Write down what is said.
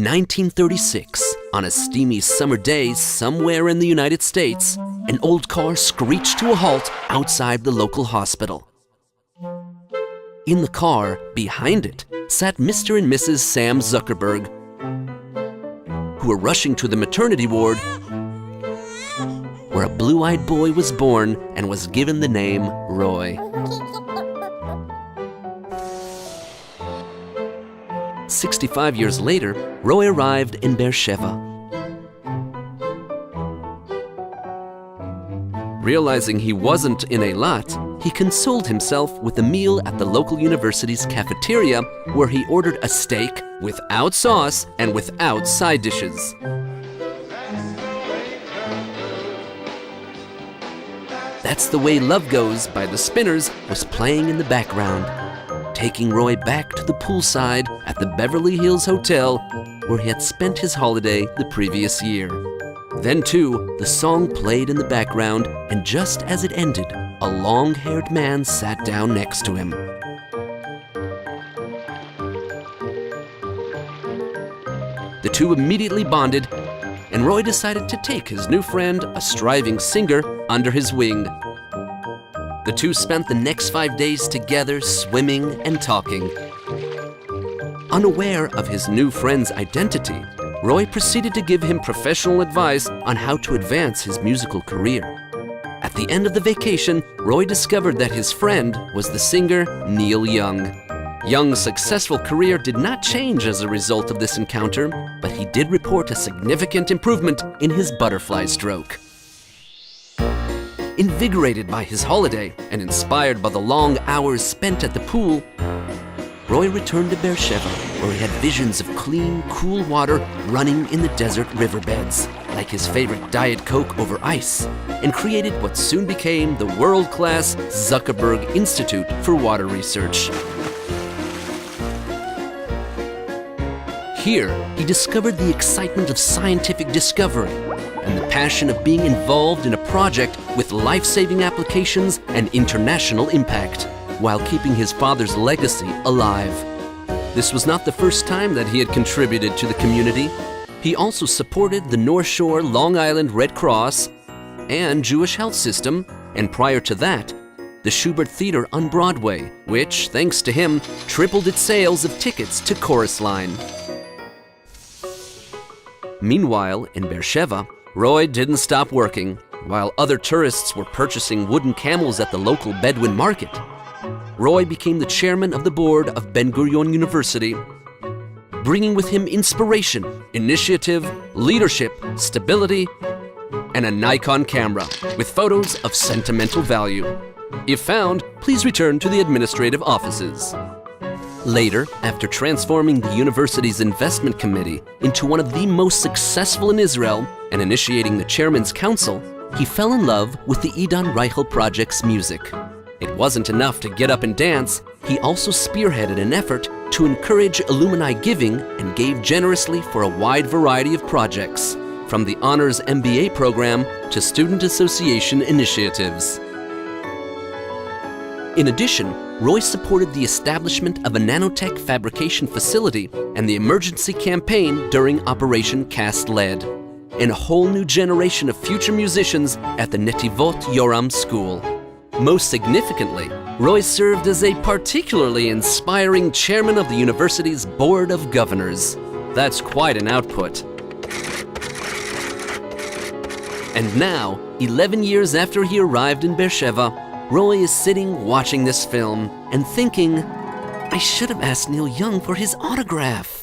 1936, on a steamy summer day somewhere in the United States, an old car screeched to a halt outside the local hospital. In the car, behind it, sat Mr. and Mrs. Sam Zuckerberg, who were rushing to the maternity ward where a blue-eyed boy was born and was given the name Roy. 65 years later, Roy arrived in Beersheba. Realizing he wasn't in Eilat, he consoled himself with a meal at the local university's cafeteria, where he ordered a steak without sauce and without side dishes. That's the Way Love Goes by the Spinners was playing in the background, taking Roy back to the poolside at the Beverly Hills Hotel where he had spent his holiday the previous year. Then too, the song played in the background, and just as it ended, a long-haired man sat down next to him. The two immediately bonded, and Roy decided to take his new friend, a striving singer, under his wing. The two spent the next 5 days together, swimming and talking. Unaware of his new friend's identity, Roy proceeded to give him professional advice on how to advance his musical career. At the end of the vacation, Roy discovered that his friend was the singer Neil Young. Young's successful career did not change as a result of this encounter, but he did report a significant improvement in his butterfly stroke. Invigorated by his holiday and inspired by the long hours spent at the pool, Roy returned to Beersheba, where he had visions of clean, cool water running in the desert riverbeds, like his favorite Diet Coke over ice, and created what soon became the world-class Zuckerberg Institute for Water Research. Here, he discovered the excitement of scientific discovery and the passion of being involved in a project with life-saving applications and international impact, while keeping his father's legacy alive. This was not the first time that he had contributed to the community. He also supported the North Shore Long Island Red Cross and Jewish Health System, and prior to that, the Schubert Theater on Broadway, which, thanks to him, tripled its sales of tickets to Chorus Line. Meanwhile, in Beersheba, Roy didn't stop working. While other tourists were purchasing wooden camels at the local Bedouin market, Roy became the chairman of the board of Ben-Gurion University, bringing with him inspiration, initiative, leadership, stability, and a Nikon camera with photos of sentimental value. If found, please return to the administrative offices. Later, after transforming the university's investment committee into one of the most successful in Israel and initiating the chairman's council, he fell in love with the Idon Reichel Project's music. It wasn't enough to get up and dance, he also spearheaded an effort to encourage alumni giving and gave generously for a wide variety of projects, from the Honors MBA program to student association initiatives. In addition, Roy supported the establishment of a nanotech fabrication facility and the emergency campaign during Operation Cast Lead, and a whole new generation of future musicians at the Netivot Yoram School. Most significantly, Roy served as a particularly inspiring chairman of the university's Board of Governors. That's quite an output. And now, 11 years after he arrived in Beersheba, Roy is sitting watching this film and thinking, I should have asked Neil Young for his autograph.